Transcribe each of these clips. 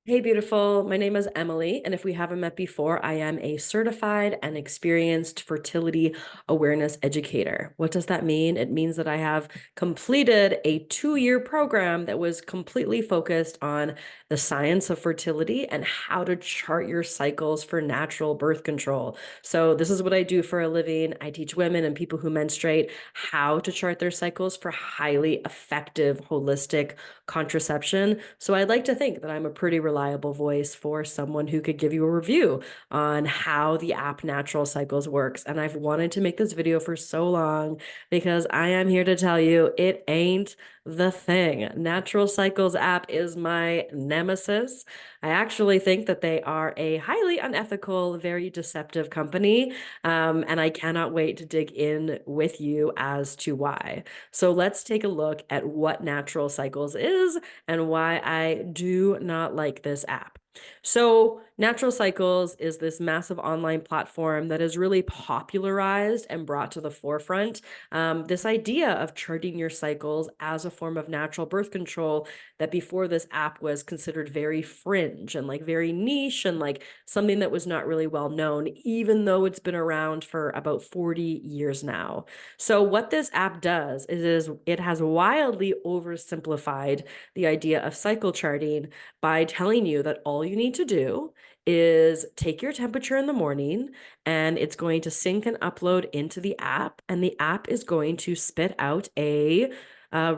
Hey, beautiful. My name is Emily, and if we haven't met before, I am a certified and experienced fertility awareness educator. What does that mean? It means that I have completed a 2-year program that was completely focused on the science of fertility and how to chart your cycles for natural birth control. So, this is what I do for a living. I teach women and people who menstruate how to chart their cycles for highly effective, holistic contraception. So I'd like to think that I'm a pretty reliable voice for someone who could give you a review on how the app Natural Cycles works. And I've wanted to make this video for so long because I am here to tell you it ain't the thing. Natural Cycles app is my nemesis. I actually think that they are a highly unethical, very deceptive company. And I cannot wait to dig in with you as to why. So let's take a look at what Natural Cycles is and why I do not like this app. So, Natural Cycles is this massive online platform that has really popularized and brought to the forefront this idea of charting your cycles as a form of natural birth control that before this app was considered very fringe and like very niche and like something that was not really well known, even though it's been around for about 40 years now. So what this app does is it has wildly oversimplified the idea of cycle charting by telling you that all you need to do is take your temperature in the morning and it's going to sync and upload into the app, and the app is going to spit out a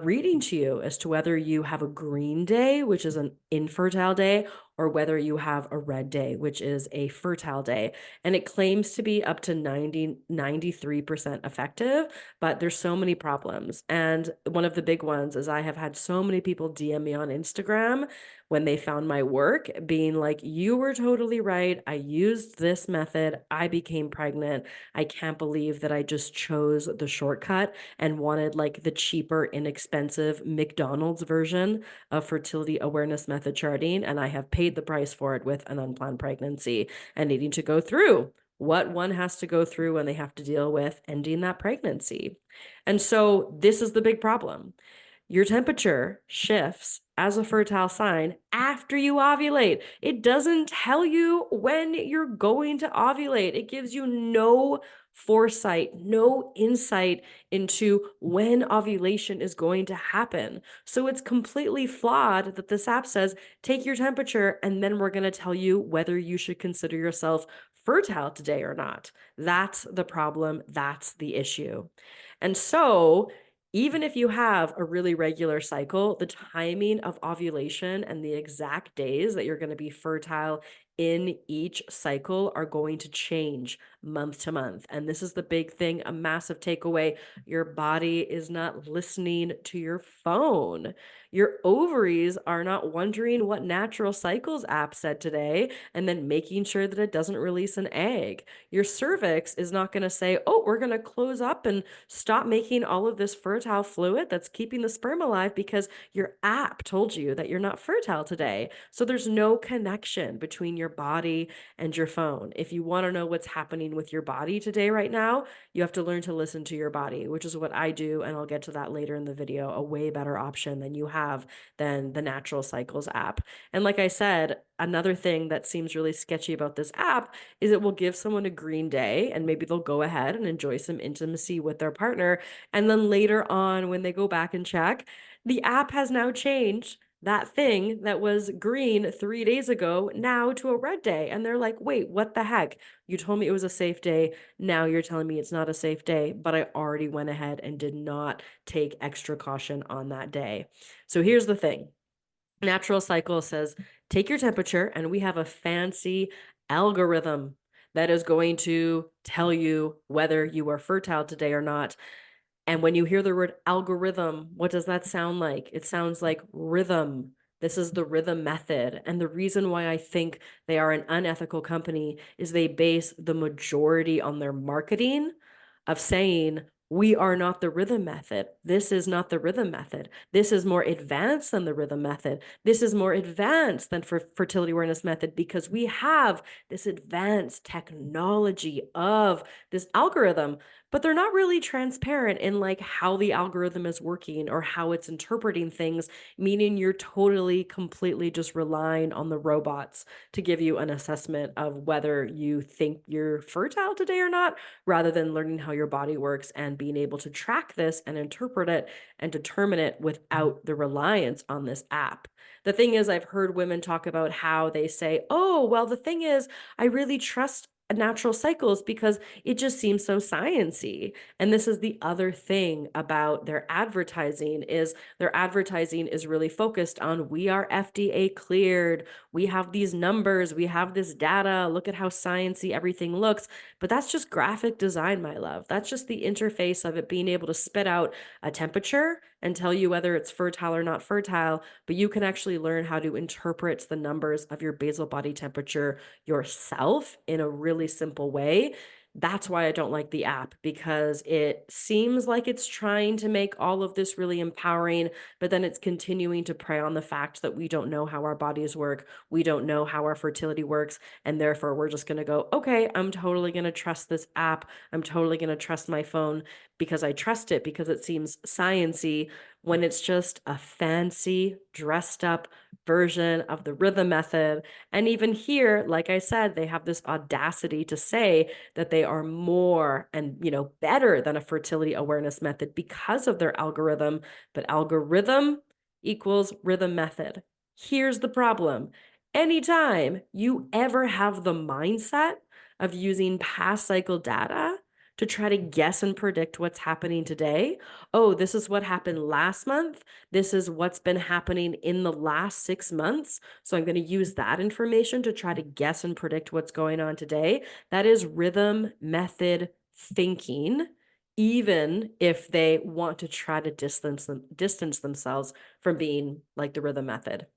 reading to you as to whether you have a green day, which is an infertile day, or whether you have a red day, which is a fertile day. And it claims to be up to 93% effective, but there's so many problems. And one of the big ones is I have had so many people DM me on Instagram when they found my work being like, you were totally right. I used this method. I became pregnant. I can't believe that I just chose the shortcut and wanted like the cheaper, inexpensive McDonald's version of fertility awareness method charting. And I have paid the price for it with an unplanned pregnancy and needing to go through what one has to go through when they have to deal with ending that pregnancy. And so this is the big problem. Your temperature shifts as a fertile sign after you ovulate. It doesn't tell you when you're going to ovulate. It gives you no foresight, no insight into when ovulation is going to happen. So it's completely flawed that this app says, take your temperature, and then we're going to tell you whether you should consider yourself fertile today or not. That's the problem. That's the issue. And so, even if you have a really regular cycle, the timing of ovulation and the exact days that you're going to be fertile in each cycle are going to change month to month. And this is the big thing, a massive takeaway. Your body is not listening to your phone. Your ovaries are not wondering what Natural Cycles app said today and then making sure that it doesn't release an egg. Your cervix is not going to say, oh, we're going to close up and stop making all of this fertile fluid that's keeping the sperm alive because your app told you that you're not fertile today. So there's no connection between your body and your phone. If you want to know what's happening with your body today, right now, you have to learn to listen to your body, which is what I do. And I'll get to that later in the video, a way better option than you have than the Natural Cycles app. And like I said, another thing that seems really sketchy about this app is it will give someone a green day and maybe they'll go ahead and enjoy some intimacy with their partner. And then later on, when they go back and check, the app has now changed that thing that was green 3 days ago now to a red day. And they're like, wait, what the heck? You told me it was a safe day. Now you're telling me it's not a safe day, but I already went ahead and did not take extra caution on that day. So here's the thing. Natural Cycle says, take your temperature, and we have a fancy algorithm that is going to tell you whether you are fertile today or not. And when you hear the word algorithm, what does that sound like? It sounds like rhythm. This is the rhythm method. And the reason why I think they are an unethical company is they base the majority on their marketing of saying, we are not the rhythm method. This is not the rhythm method. This is more advanced than the rhythm method. This is more advanced than for fertility awareness method because we have this advanced technology of this algorithm. but they're not really transparent in like how the algorithm is working or how it's interpreting things, meaning you're totally, completely just relying on the robots to give you an assessment of whether you think you're fertile today or not, rather than learning how your body works and being able to track this and interpret it and determine it without the reliance on this app. The thing is, I've heard women talk about how they say, oh, well, the thing is, I really trust natural cycles because it just seems so sciency. And this is the other thing about their advertising is really focused on we are FDA cleared, we have these numbers, we have this data, look at how sciency everything looks. But that's just graphic design, my love. That's just the interface of it being able to spit out a temperature and tell you whether it's fertile or not fertile, but you can actually learn how to interpret the numbers of your basal body temperature yourself in a really simple way. That's why I don't like the app, because it seems like it's trying to make all of this really empowering, but then it's continuing to prey on the fact that we don't know how our bodies work. We don't know how our fertility works. And therefore, we're just going to go, okay, I'm totally going to trust this app. I'm totally going to trust my phone because I trust it because it seems sciency, when it's just a fancy, dressed up version of the rhythm method. And even here, like I said, they have this audacity to say that they are more and, better than a fertility awareness method because of their algorithm. But algorithm equals rhythm method. Here's the problem. Anytime you ever have the mindset of using past cycle data to try to guess and predict what's happening today, oh, this is what happened last month. This is what's been happening in the last 6 months. So I'm going to use that information to try to guess and predict what's going on today. That is rhythm method thinking, even if they want to try to distance themselves from being like the rhythm method.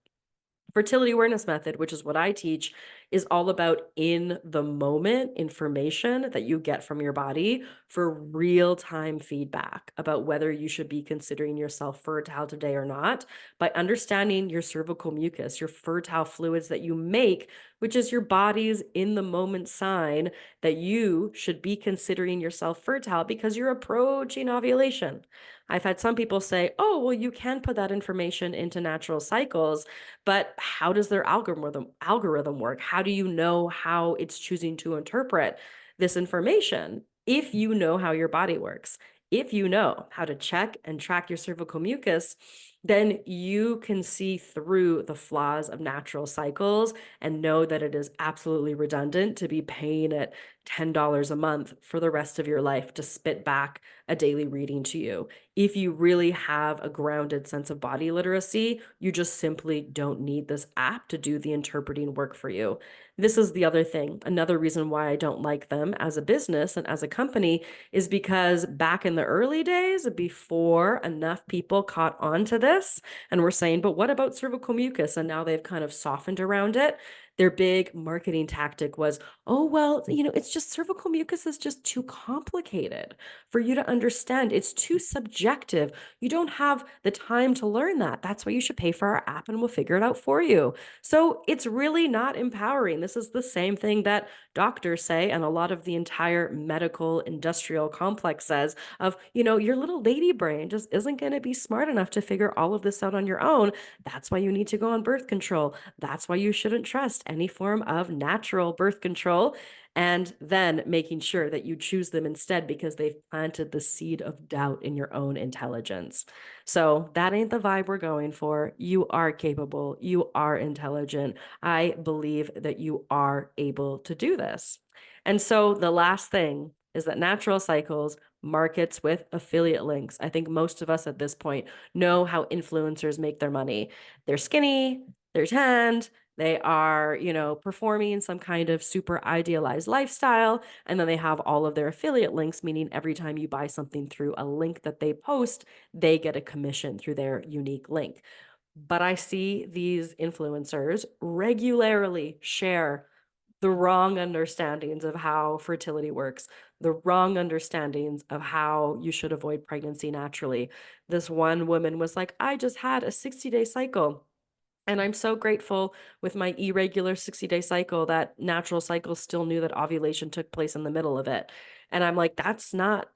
Fertility awareness method, which is what I teach, is all about in the moment information that you get from your body for real time feedback about whether you should be considering yourself fertile today or not, by understanding your cervical mucus, your fertile fluids that you make, which is your body's in the moment sign that you should be considering yourself fertile because you're approaching ovulation. I've had some people say, oh, well, you can put that information into natural cycles, but how does their algorithm work? How do you know how it's choosing to interpret this information? If you know how your body works, if you know how to check and track your cervical mucus, then you can see through the flaws of natural cycles and know that it is absolutely redundant to be paying it $10 a month for the rest of your life to spit back a daily reading to you. If you really have a grounded sense of body literacy, you just simply don't need this app to do the interpreting work for you. This is the other thing. Another reason why I don't like them as a business and as a company is because back in the early days, before enough people caught on to this and were saying, but what about cervical mucus? And now they've kind of softened around it. Their big marketing tactic was, oh, well, it's just cervical mucus is just too complicated for you to understand. It's too subjective. You don't have the time to learn that. That's why you should pay for our app and we'll figure it out for you. So it's really not empowering. This is the same thing that doctors say, and a lot of the entire medical industrial complex says of, your little lady brain just isn't going to be smart enough to figure all of this out on your own. That's why you need to go on birth control. That's why you shouldn't trust any form of natural birth control. And then making sure that you choose them instead because they've planted the seed of doubt in your own intelligence. So that ain't the vibe we're going for. You are capable. You are intelligent. I believe that you are able to do this. And so the last thing is that Natural Cycles markets with affiliate links. I think most of us at this point know how influencers make their money. They're skinny, they're tanned, they are, performing some kind of super idealized lifestyle. And then they have all of their affiliate links, meaning every time you buy something through a link that they post, they get a commission through their unique link. But I see these influencers regularly share the wrong understandings of how fertility works, the wrong understandings of how you should avoid pregnancy naturally. This one woman was like, I just had a 60-day cycle. And I'm so grateful with my irregular 60-day cycle that natural cycles still knew that ovulation took place in the middle of it. And I'm like, that's not,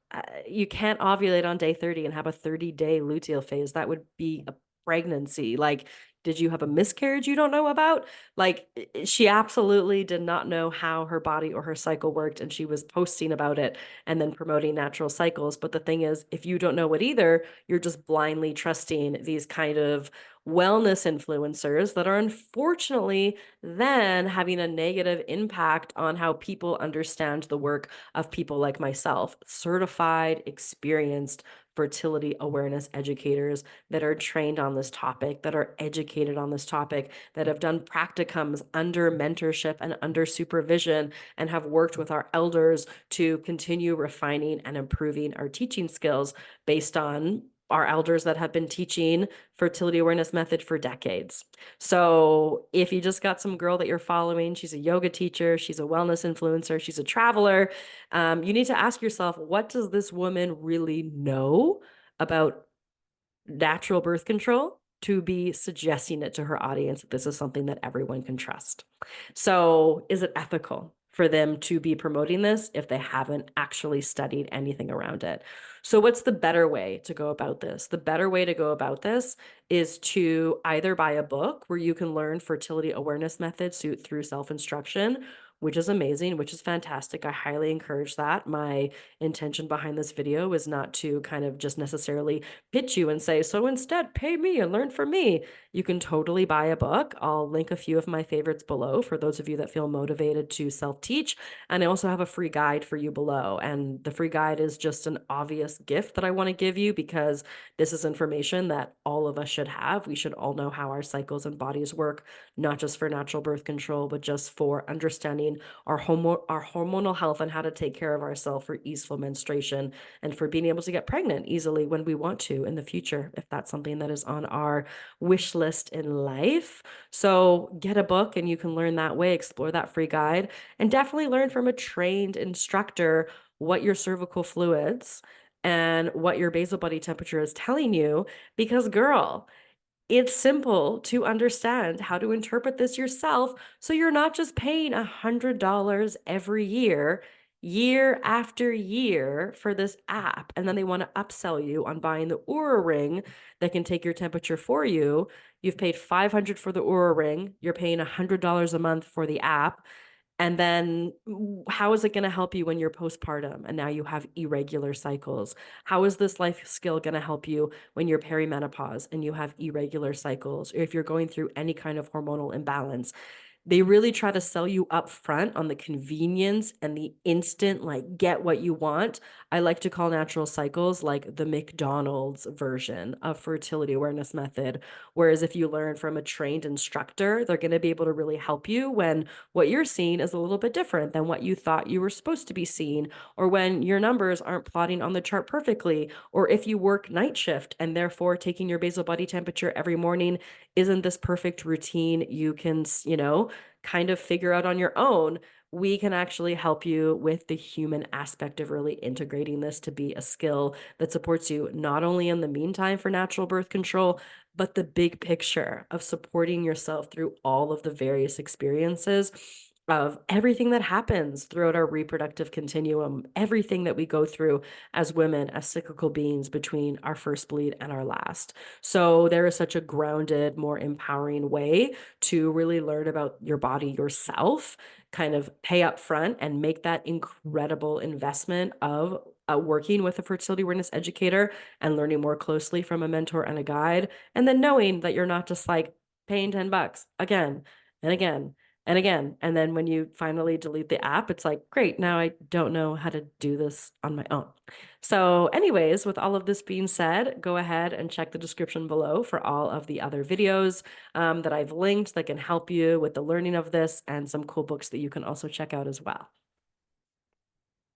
you can't ovulate on day 30 and have a 30-day luteal phase. That would be a pregnancy. Like, did you have a miscarriage you don't know about? Like, she absolutely did not know how her body or her cycle worked. And she was posting about it and then promoting natural cycles. But the thing is, if you don't know it either, you're just blindly trusting these kind of wellness influencers that are unfortunately then having a negative impact on how people understand the work of people like myself, certified, experienced fertility awareness educators that are trained on this topic, that are educated on this topic, that have done practicums under mentorship and under supervision, and have worked with our elders to continue refining and improving our teaching skills based on our elders that have been teaching fertility awareness method for decades. So if you just got some girl that you're following, she's a yoga teacher, she's a wellness influencer, she's a traveler, you need to ask yourself, what does this woman really know about natural birth control to be suggesting it to her audience that this is something that everyone can trust? So is it ethical for them to be promoting this if they haven't actually studied anything around it? So what's the better way to go about this? The better way to go about this is to either buy a book where you can learn fertility awareness methods through self-instruction, which is amazing, which is fantastic. I highly encourage that. My intention behind this video is not to kind of just necessarily pitch you and say, so instead, pay me and learn from me. You can totally buy a book. I'll link a few of my favorites below for those of you that feel motivated to self-teach. And I also have a free guide for you below. And the free guide is just an obvious gift that I want to give you because this is information that all of us should have. We should all know how our cycles and bodies work, not just for natural birth control, but just for understanding our hormonal health and how to take care of ourselves for easeful menstruation and for being able to get pregnant easily when we want to in the future, if that's something that is on our wish list in life. So get a book and you can learn that way, explore that free guide, and definitely learn from a trained instructor what your cervical fluids and what your basal body temperature is telling you. Because, girl, it's simple to understand how to interpret this yourself so you're not just paying $100 every year, year after year for this app. And then they want to upsell you on buying the Oura ring that can take your temperature for you. You've paid $500 for the Oura ring, you're paying $100 a month for the app. And then how is it going to help you when you're postpartum and now you have irregular cycles? How is this life skill going to help you when you're perimenopause and you have irregular cycles, or if you're going through any kind of hormonal imbalance? They really try to sell you up front on the convenience and the instant, like, get what you want. I like to call natural cycles like the McDonald's version of fertility awareness method. Whereas if you learn from a trained instructor, they're going to be able to really help you when what you're seeing is a little bit different than what you thought you were supposed to be seeing, or when your numbers aren't plotting on the chart perfectly, or if you work night shift and therefore taking your basal body temperature every morning isn't this perfect routine you can, kind of figure out on your own. We can actually help you with the human aspect of really integrating this to be a skill that supports you not only in the meantime for natural birth control, but the big picture of supporting yourself through all of the various experiences of everything that happens throughout our reproductive continuum, everything that we go through as women, as cyclical beings between our first bleed and our last. So there is such a grounded, more empowering way to really learn about your body yourself, kind of pay up front and make that incredible investment of working with a fertility awareness educator and learning more closely from a mentor and a guide. And then knowing that you're not just like paying $10 again and again and again. And then when you finally delete the app, it's like, great, now I don't know how to do this on my own. So anyways, with all of this being said, go ahead and check the description below for all of the other videos that I've linked that can help you with the learning of this and some cool books that you can also check out as well.